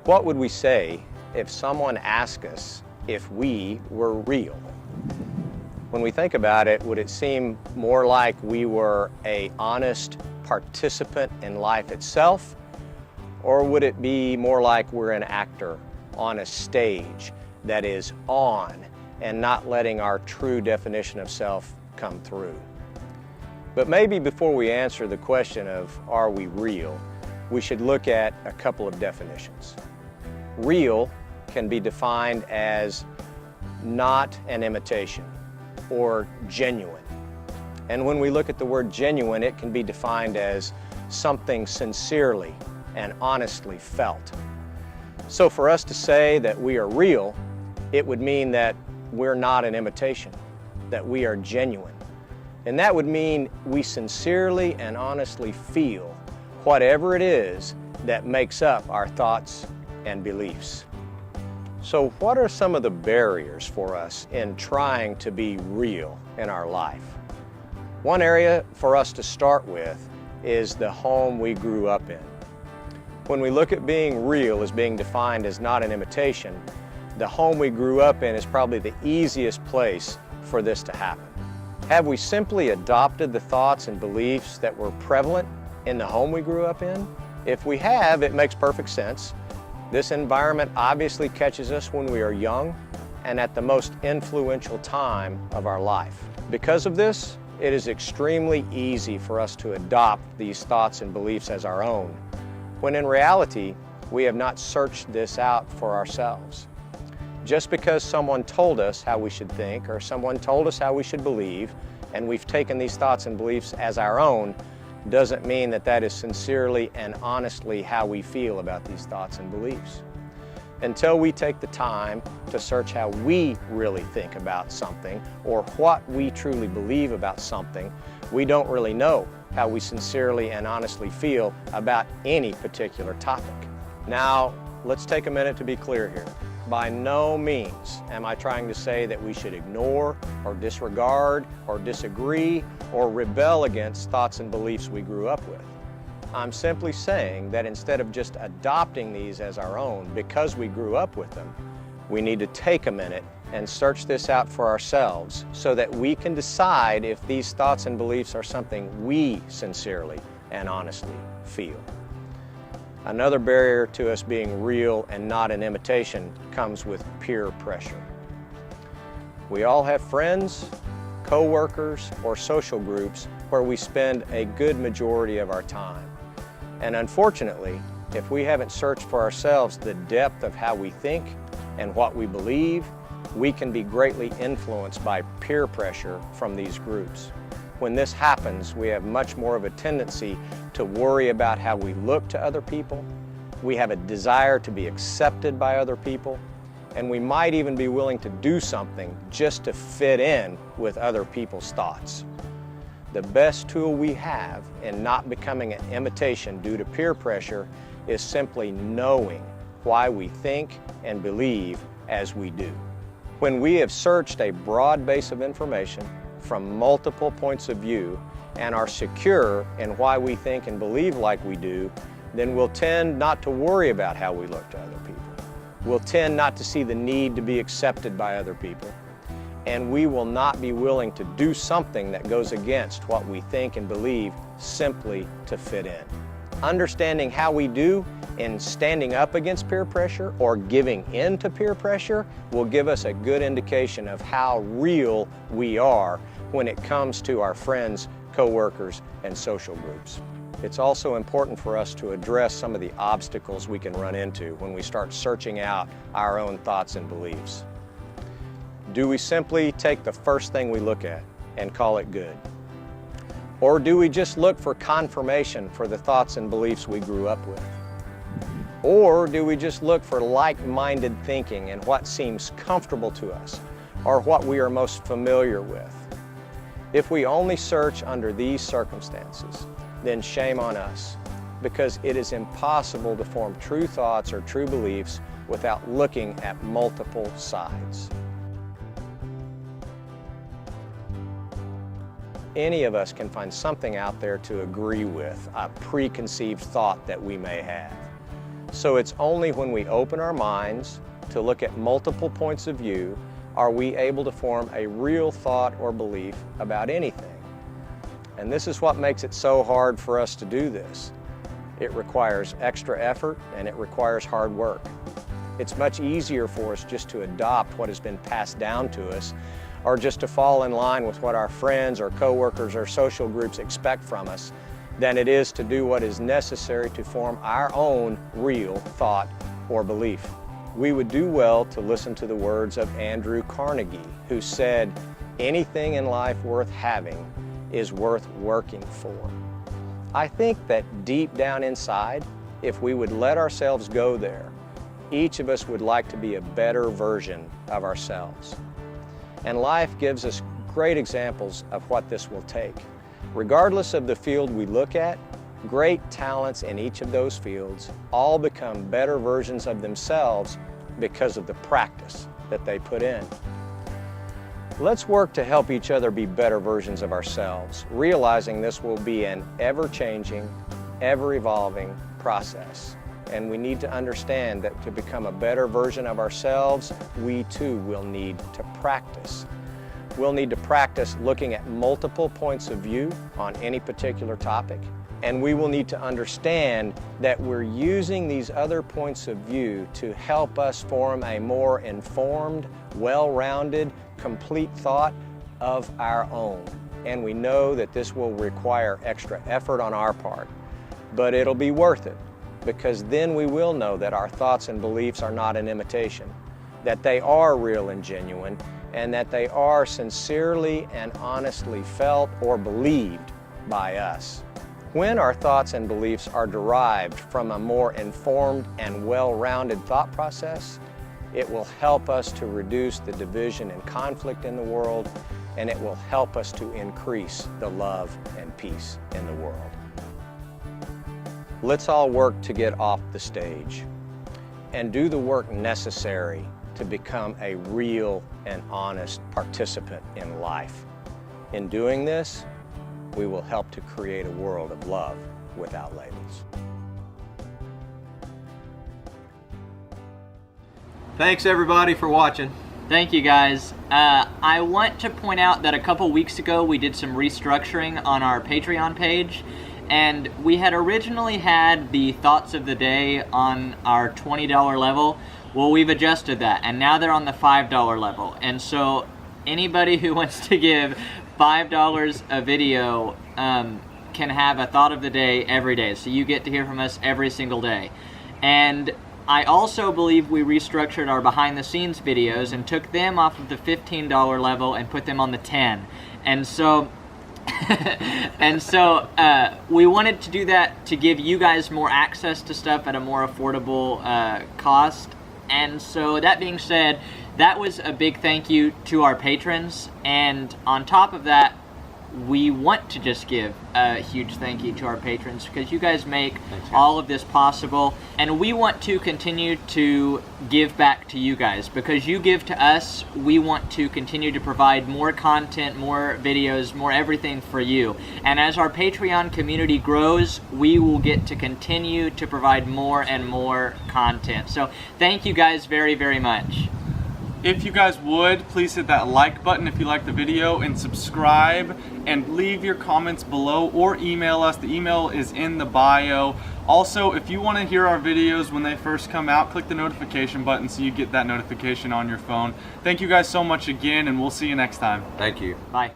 What would we say if someone asked us if we were real? When we think about it, would it seem more like we were an honest participant in life itself? Or would it be more like we're an actor on a stage that is on and not letting our true definition of self come through? But maybe before we answer the question of are we real, we should look at a couple of definitions. Real can be defined as not an imitation or genuine. And when we look at the word genuine, it can be defined as something sincerely and honestly felt. So for us to say that we are real, it would mean that we're not an imitation, that we are genuine. And that would mean we sincerely and honestly feel whatever it is that makes up our thoughts and beliefs. So what are some of the barriers for us in trying to be real in our life? One area for us to start with is the home we grew up in. When we look at being real as being defined as not an imitation, the home we grew up in is probably the easiest place for this to happen. Have we simply adopted the thoughts and beliefs that were prevalent in the home we grew up in? If we have, it makes perfect sense. This environment obviously catches us when we are young and at the most influential time of our life. Because of this, it is extremely easy for us to adopt these thoughts and beliefs as our own, when in reality, we have not searched this out for ourselves. Just because someone told us how we should think or someone told us how we should believe, and we've taken these thoughts and beliefs as our own, doesn't mean that that is sincerely and honestly how we feel about these thoughts and beliefs. Until we take the time to search how we really think about something or what we truly believe about something, we don't really know how we sincerely and honestly feel about any particular topic. Now, let's take a minute to be clear here. By no means am I trying to say that we should ignore or disregard or disagree or rebel against thoughts and beliefs we grew up with. I'm simply saying that instead of just adopting these as our own because we grew up with them, we need to take a minute and search this out for ourselves so that we can decide if these thoughts and beliefs are something we sincerely and honestly feel. Another barrier to us being real and not an imitation comes with peer pressure. We all have friends, co-workers, or social groups where we spend a good majority of our time. And unfortunately, if we haven't searched for ourselves the depth of how we think and what we believe, we can be greatly influenced by peer pressure from these groups. When this happens, we have much more of a tendency to worry about how we look to other people. We have a desire to be accepted by other people, and we might even be willing to do something just to fit in with other people's thoughts. The best tool we have in not becoming an imitation due to peer pressure is simply knowing why we think and believe as we do. When we have searched a broad base of information from multiple points of view and are secure in why we think and believe like we do, then we'll tend not to worry about how we look to other people. We'll tend not to see the need to be accepted by other people. And we will not be willing to do something that goes against what we think and believe simply to fit in. Understanding how we do in standing up against peer pressure or giving in to peer pressure will give us a good indication of how real we are when it comes to our friends, co-workers, and social groups. It's also important for us to address some of the obstacles we can run into when we start searching out our own thoughts and beliefs. Do we simply take the first thing we look at and call it good? Or do we just look for confirmation for the thoughts and beliefs we grew up with? Or do we just look for like-minded thinking and what seems comfortable to us or what we are most familiar with? If we only search under these circumstances, then shame on us, because it is impossible to form true thoughts or true beliefs without looking at multiple sides. Any of us can find something out there to agree with, a preconceived thought that we may have. So it's only when we open our minds to look at multiple points of view are we able to form a real thought or belief about anything. And this is what makes it so hard for us to do this. It requires extra effort and it requires hard work. It's much easier for us just to adopt what has been passed down to us, or just to fall in line with what our friends or coworkers or social groups expect from us, than it is to do what is necessary to form our own real thought or belief. We would do well to listen to the words of Andrew Carnegie, who said, "Anything in life worth having is worth working for." I think that deep down inside, if we would let ourselves go there, each of us would like to be a better version of ourselves. And life gives us great examples of what this will take. Regardless of the field we look at, great talents in each of those fields all become better versions of themselves because of the practice that they put in. Let's work to help each other be better versions of ourselves, realizing this will be an ever-changing, ever-evolving process. And we need to understand that to become a better version of ourselves, we too will need to practice. We'll need to practice looking at multiple points of view on any particular topic. And we will need to understand that we're using these other points of view to help us form a more informed, well-rounded, complete thought of our own. And we know that this will require extra effort on our part, but it'll be worth it, because then we will know that our thoughts and beliefs are not an imitation, that they are real and genuine, and that they are sincerely and honestly felt or believed by us. When our thoughts and beliefs are derived from a more informed and well-rounded thought process, it will help us to reduce the division and conflict in the world, and it will help us to increase the love and peace in the world. Let's all work to get off the stage and do the work necessary to become a real and honest participant in life. In doing this, we will help to create a world of love without labels. Thanks everybody for watching. Thank you guys. I want to point out that a couple weeks ago we did some restructuring on our Patreon page, and we had originally had the thoughts of the day on our $20 level. Well, we've adjusted that, and now they're on the $5 level. And so anybody who wants to give $5 a video can have a thought of the day every day. So you get to hear from us every single day. And I also believe we restructured our behind the scenes videos and took them off of the $15 level and put them on the 10. And so we wanted to do that to give you guys more access to stuff at a more affordable cost. And so that being said, that was a big thank you to our patrons. And on top of that, we want to just give a huge thank you to our patrons, because you guys make all of this possible, and we want to continue to give back to you guys. Because you give to us, we want to continue to provide more content, more videos, more everything for you. And as our Patreon community grows, we will get to continue to provide more and more content. So thank you guys very, very much. If you guys would, please hit that like button if you like the video, and subscribe, and leave your comments below or email us. The email is in the bio. Also, if you want to hear our videos when they first come out, click the notification button so you get that notification on your phone. Thank you guys so much again, and we'll see you next time. Thank you. Bye.